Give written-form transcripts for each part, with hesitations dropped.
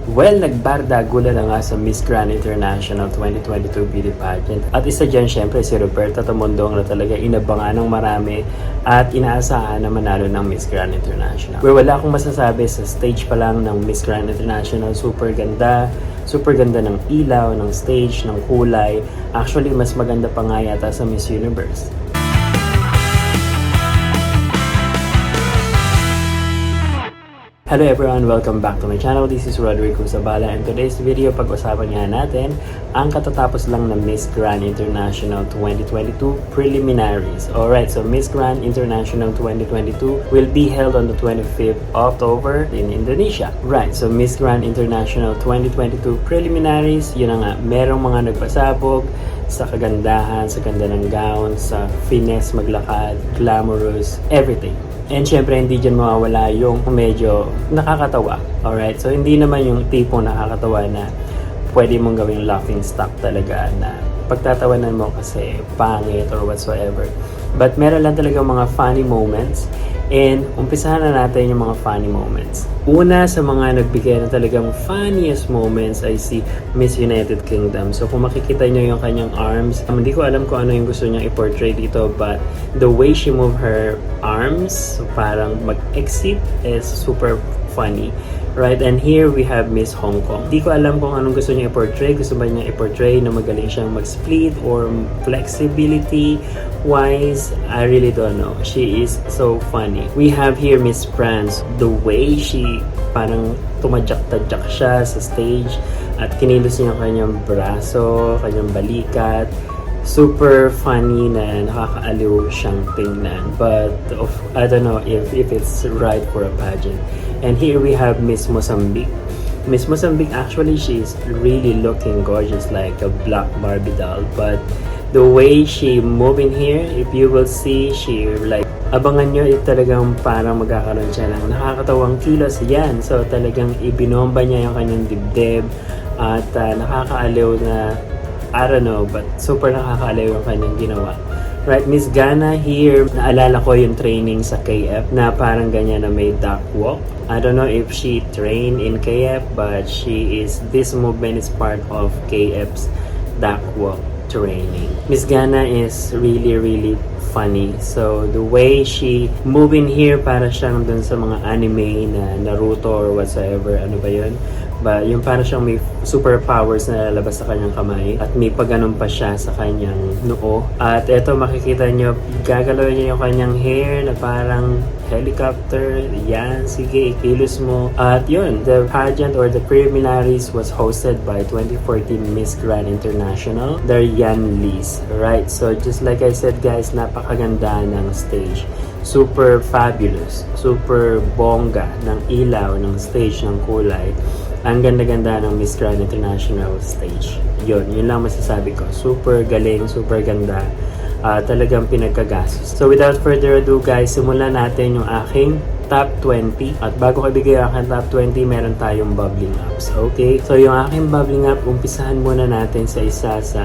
Well, nagbardagulan na nga sa Miss Grand International 2022 Beauty Pageant. At isa dyan, syempre, si Roberta Tamondong na talaga inabangan ng marami at inaasahan na manalo ng Miss Grand International. Well, wala akong masasabi sa stage pa lang ng Miss Grand International. Super ganda ng ilaw, ng stage, ng kulay. Actually, mas maganda pa nga yata sa Miss Universe. Hello everyone! Welcome back to my channel. This is Rodrigo Zabala and today's video pag-usapan nga natin ang katatapos lang ng Miss Grand International 2022 Preliminaries. Alright, so Miss Grand International 2022 will be held on the 25th October in Indonesia. Right, so Miss Grand International 2022 Preliminaries, yun na nga, merong mga nagpasabog sa kagandahan, sa ganda ng gown, sa finesse maglakad, glamorous, everything. And syempre, hindi dyan mawawala yung medyo nakakatawa. Alright? So, hindi naman yung tipong nakakatawa na pwede mong gawing laughing stock talaga na pagtatawanan mo kasi pangit or whatsoever. But meron lang talaga mga funny moments. And umpisahan na natin yung mga funny moments. Una sa mga nagbigay na talagang funniest moments ay si Miss United Kingdom. So kung makikita nyo yung kanyang arms, hindi ko alam kung ano yung gusto niyang i-portray dito, but the way she moved her arms, so parang mag-exit is super funny. Right, and here we have Miss Hong Kong. Di ko alam kung anong gusto niya i-portray. Gusto ba niya i-portray na magaling siyang mag-split or flexibility wise? I really don't know. She is so funny. We have here Miss France. The way she parang tumadyak-tadyak siya sa stage at kinilos niya kanyang braso, kanyang balikat. Super funny na nakakaaliw siyang tingnan. But I don't know if it's right for a pageant. And here we have Miss Mozambique. Miss Mozambique, actually, she's really looking gorgeous like a black Barbie doll. But the way she move in here, if you will see, she like, abangan nyo, talagang parang magkakaroon siya ng nakakatawang kilos yan. So talagang ibinomba niya yung kanyang dibdib at nakakaaliw na, I don't know, but super nakakaaliw yung kanyang ginawa. Right, Miss Ghana here, naalala ko yung training sa KF na parang ganyan na may duck walk. I don't know if she trained in KF, but this movement is part of KF's duck walk training. Miss Ghana is really funny. So the way she move in here, para siyang dun sa mga anime na Naruto or whatsoever, ano ba yun? But yung para siyang may superpowers na lalabas sa kanyang kamay at may pagganon pa siya sa kanyang noo. At eto makikita nyo, gagalaw niya yung kanyang hair na parang helicopter. Yan, sige, ikilos mo. At yun, the pageant or the preliminaries was hosted by 2014 Miss Grand International, Darian Lees. Right, so just like I said guys, napakaganda ng stage. Super fabulous, super bongga ng ilaw, ng stage, ng kulay. Ang ganda-ganda ng Miss Grand International stage. Yun lang masasabi ko. Super galing, super ganda. Talagang pinagkagastos. So without further ado guys, simulan natin yung aking top 20. At bago ko ibigay ang aking top 20, meron tayong bubbling ups. Okay? So yung aking bubbling up, umpisahan muna natin sa isa sa,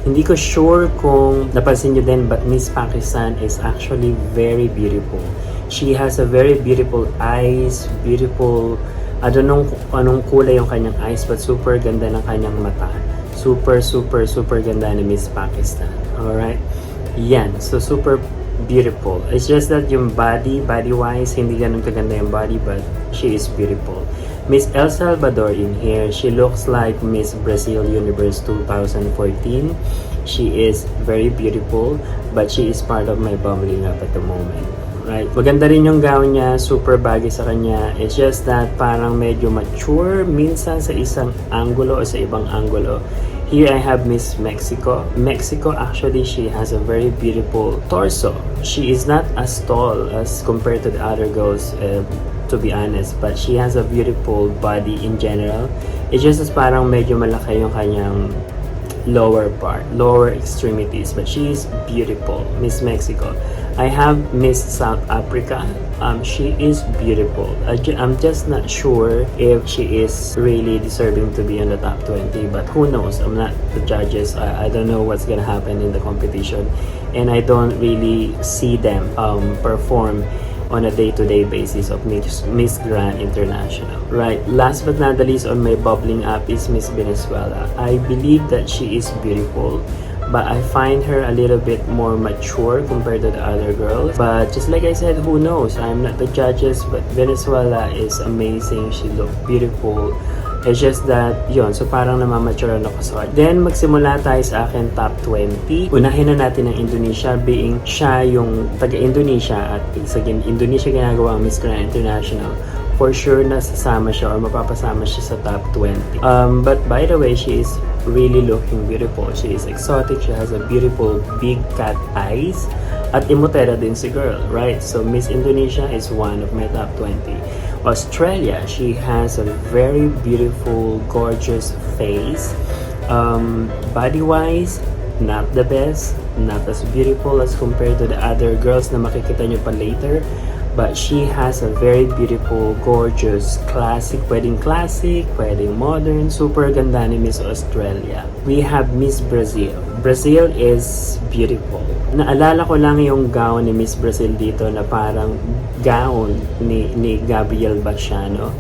hindi ko sure kung napansin nyo din, but Miss Pakistan is actually very beautiful. She has a very beautiful eyes, beautiful, I don't know kung anong kulay yung kanyang eyes, but super ganda ng kanyang mata. Super ganda ni Miss Pakistan. Alright? Yan. So, super beautiful. It's just that yung body-wise, hindi ganun kaganda yung body, but she is beautiful. Miss El Salvador in here, she looks like Miss Brazil Universe 2014. She is very beautiful, but she is part of my bubbling up at the moment. Right. Maganda rin yung gown niya, super bagay sa kanya. It's just that parang medyo mature minsan sa isang angulo o sa ibang angulo. Here I have Miss Mexico. Mexico, actually, she has a very beautiful torso. She is not as tall as compared to the other girls, to be honest, but she has a beautiful body in general. It's just as parang medyo malaki yung kanyang lower part, lower extremities, but she is beautiful. Miss Mexico. I have Miss South Africa. She is beautiful. I'm just not sure if she is really deserving to be in the top 20, but who knows? I'm not the judges. I don't know what's gonna happen in the competition, and I don't really see them perform on a day-to-day basis of Miss Grand International. Right, last but not the least on my bubbling up is Miss Venezuela. I believe that she is beautiful, but I find her a little bit more mature compared to the other girls. But just like I said, who knows? I'm not the judges, but Venezuela is amazing. She looked beautiful. It's just that, yun, so parang namamature ako sa kanya. Then, magsimula tayo sa akin top 20. Unahin na natin ang Indonesia, being siya yung taga-Indonesia at sa Indonesia ginagawa ang Miss Grand International. For sure, nasasama siya or mapapasama siya sa top 20. But by the way, she is really looking beautiful. She is exotic. She has a beautiful big cat eyes. At imutera din si girl, right? So, Miss Indonesia is one of my top 20. Australia, she has a very beautiful, gorgeous face. Body-wise, not the best, not as beautiful as compared to the other girls na makikita nyo pa later. But she has a very beautiful, gorgeous, pwedeng modern, super ganda ni Miss Australia. We have Miss Brazil. Brazil is beautiful. Naalala ko lang yung gown ni Miss Brazil dito na parang gown ni Gabriel Bachano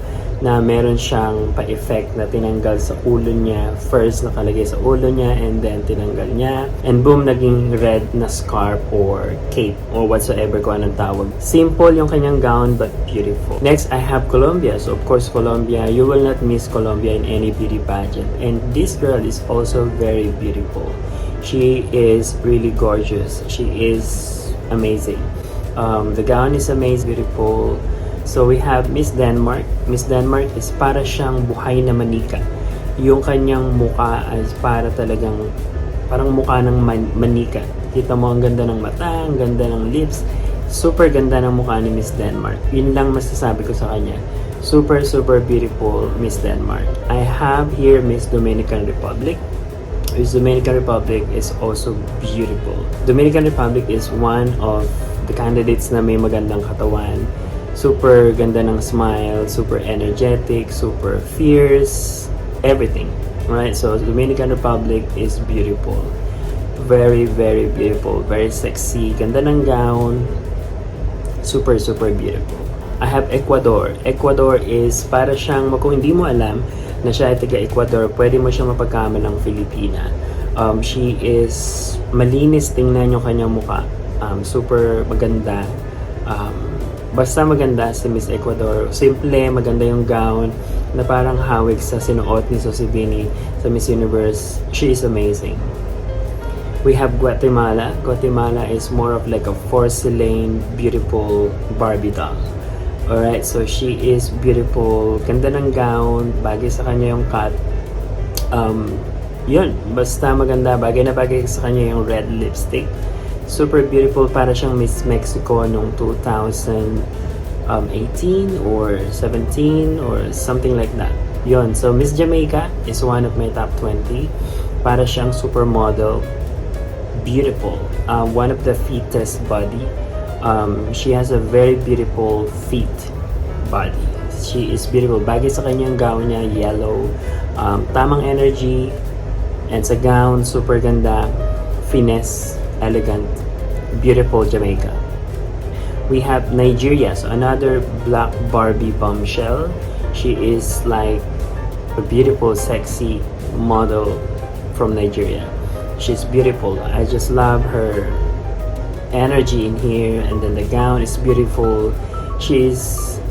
na meron siyang pa-effect na tinanggal sa ulo niya. First, nakalagay sa ulo niya and then tinanggal niya. And boom, naging red na scarf or cape or whatsoever kung anong tawag. Simple yung kanyang gown but beautiful. Next, I have Colombia. So, of course, Colombia, you will not miss Colombia in any beauty pageant. And this girl is also very beautiful. She is really gorgeous. She is amazing. The gown is amazing, beautiful. So we have Miss Denmark. Miss Denmark is para siyang buhay na manika. Yung kanyang mukha is parang mukha ng manika. Kita mo ang ganda ng mata, ang ganda ng lips. Super ganda ng mukha ni Miss Denmark. Yun lang masasabi ko sa kanya. Super, super beautiful Miss Denmark. I have here Miss Dominican Republic. Miss Dominican Republic is also beautiful. Dominican Republic is one of the candidates na may magandang katawan. Super ganda ng smile, super energetic, super fierce, everything. Right? So, Dominican Republic is beautiful. Very, very beautiful. Very sexy. Ganda ng gown. Super, super beautiful. I have Ecuador. Ecuador is para siyang, kung hindi mo alam na siya ay taga-Ecuador, pwede mo siya mapagkama ng Filipina. She is malinis tingnan yung kanyang mukha. Super maganda. Basta maganda si Miss Ecuador. Simple, maganda yung gown na parang hawig sa sinuot ni Sosibini sa Miss Universe. She is amazing. We have Guatemala. Guatemala is more of like a porcelain, beautiful Barbie doll. Alright, so she is beautiful. Ganda ng gown. Bagay sa kanya yung cut. Yun, basta maganda. Bagay na bagay sa kanya yung red lipstick. Super beautiful, para siyang Miss Mexico nung 2018 or 17 or something like that. Yun, so Miss Jamaica is one of my top 20. Para siyang supermodel. Beautiful. One of the fittest body. She has a very beautiful fit body. She is beautiful. Bagay sa kanyang gown niya, yellow. Tamang energy. And sa gown, super ganda. Finesse. Elegant, beautiful Jamaica. We have Nigeria, so another black Barbie bombshell. She is like a beautiful, sexy model from Nigeria. She's beautiful. I just love her energy in here, and then the gown is beautiful. She's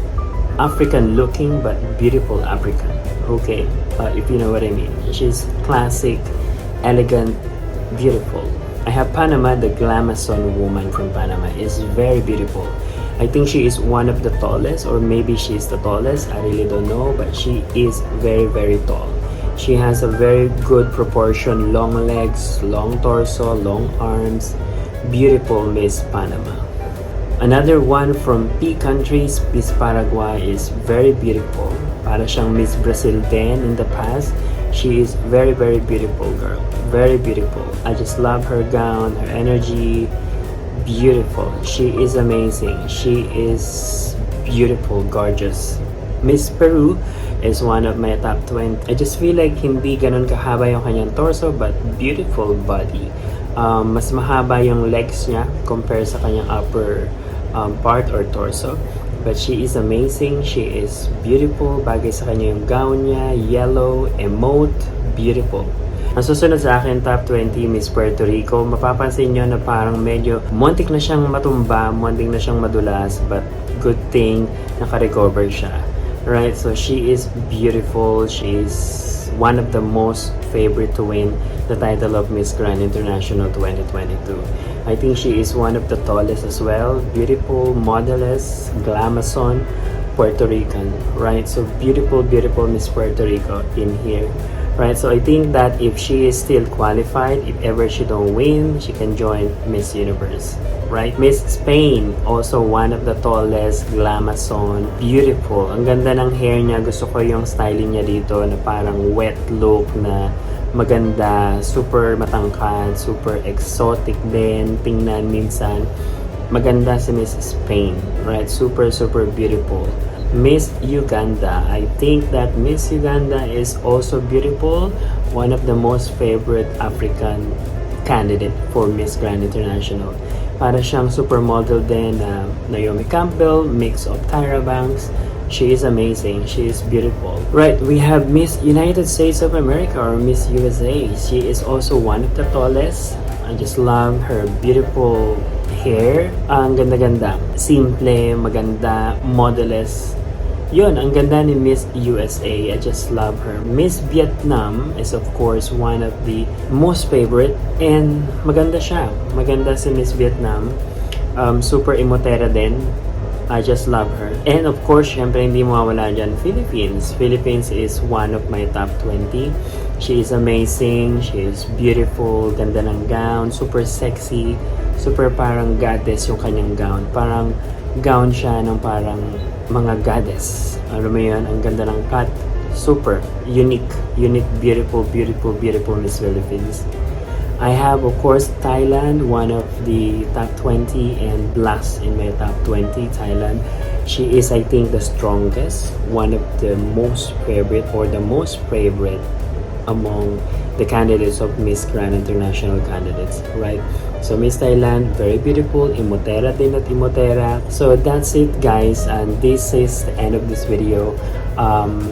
African looking, but beautiful African. Okay, if you know what I mean. She's classic, elegant, beautiful. I have Panama. The Glamazon woman from Panama is very beautiful. I think she is one of the tallest, or maybe she's the tallest. I really don't know, but she is very, very tall. She has a very good proportion, long legs, long torso, long arms. Beautiful Miss Panama. Another one from P countries, Miss Paraguay, is very beautiful. Para siyang Miss Brazil din in the past. She is very, very beautiful girl. Very beautiful. I just love her gown, her energy. Beautiful. She is amazing. She is beautiful, gorgeous. Miss Peru is one of my top 20. I just feel like hindi ganun kahaba yung kanyang torso, but beautiful body. Mas mahaba yung legs niya compare sa kanyang upper part or torso. But she is amazing, she is beautiful, bagay sa kanya yung gown niya, yellow, emote, beautiful. Ang susunod sa akin, top 20, Miss Puerto Rico. Mapapansin nyo na parang medyo muntik na siyang matumba, muntik na siyang madulas, but good thing, naka-recover siya. Right, so she is beautiful, she is one of the most favorite to win the title of Miss Grand International 2022. I think she is one of the tallest as well, beautiful, modeless, glamazon, Puerto Rican, right? So beautiful, beautiful Miss Puerto Rico in here. Right, so I think that if she is still qualified, if ever she don't win, she can join Miss Universe. Right, Miss Spain, also one of the tallest, glamazon, beautiful. Ang ganda ng hair niya, gusto ko yung styling niya dito na parang wet look na maganda, super matangkad, super exotic din, tingnan minsan. Maganda si Miss Spain, right? Super, super beautiful. Miss Uganda. I think that Miss Uganda is also beautiful. One of the most favorite African candidate for Miss Grand International. Para siyang supermodel din na Naomi Campbell, mix of Tyra Banks. She is amazing. She is beautiful. Right, we have Miss United States of America or Miss USA. She is also one of the tallest. I just love her beautiful hair. Ang ganda-ganda. Simple, maganda, modeless. Yun, ang ganda ni Miss USA. I just love her. Miss Vietnam is of course one of the most favorite and maganda siya. Maganda si Miss Vietnam. Super emotera din. I just love her. And of course, syempre hindi mawawala dyan, Philippines. Philippines is one of my top 20. She is amazing. She is beautiful. Ganda ng gown. Super sexy. Super parang goddess yung kanyang gown. Parang gown siya ng parang mga goddess. Alam mo yun? Ang ganda ng cut. Super. Unique. Unique. Beautiful, beautiful, beautiful Miss Philippines. I have, of course, Thailand, one of the top 20 and last in my top 20, Thailand. She is, I think, the strongest, one of the most favorite or the most favorite among the candidates of Miss Grand International candidates, right? So Miss Thailand, very beautiful, Imotera din at Imotera. So that's it guys, and this is the end of this video.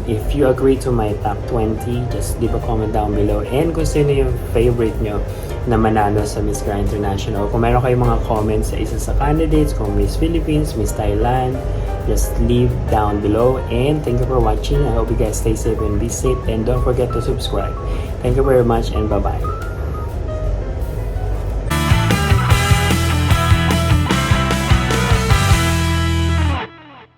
If you agree to my top 20, just leave a comment down below. And kung sino yung favorite nyo na manalo sa Miss Grand International. Kung meron kayong mga comments sa isa sa candidates, kung Miss Philippines, Miss Thailand, just leave down below. And thank you for watching. I hope you guys stay safe and be safe. And don't forget to subscribe. Thank you very much and bye-bye.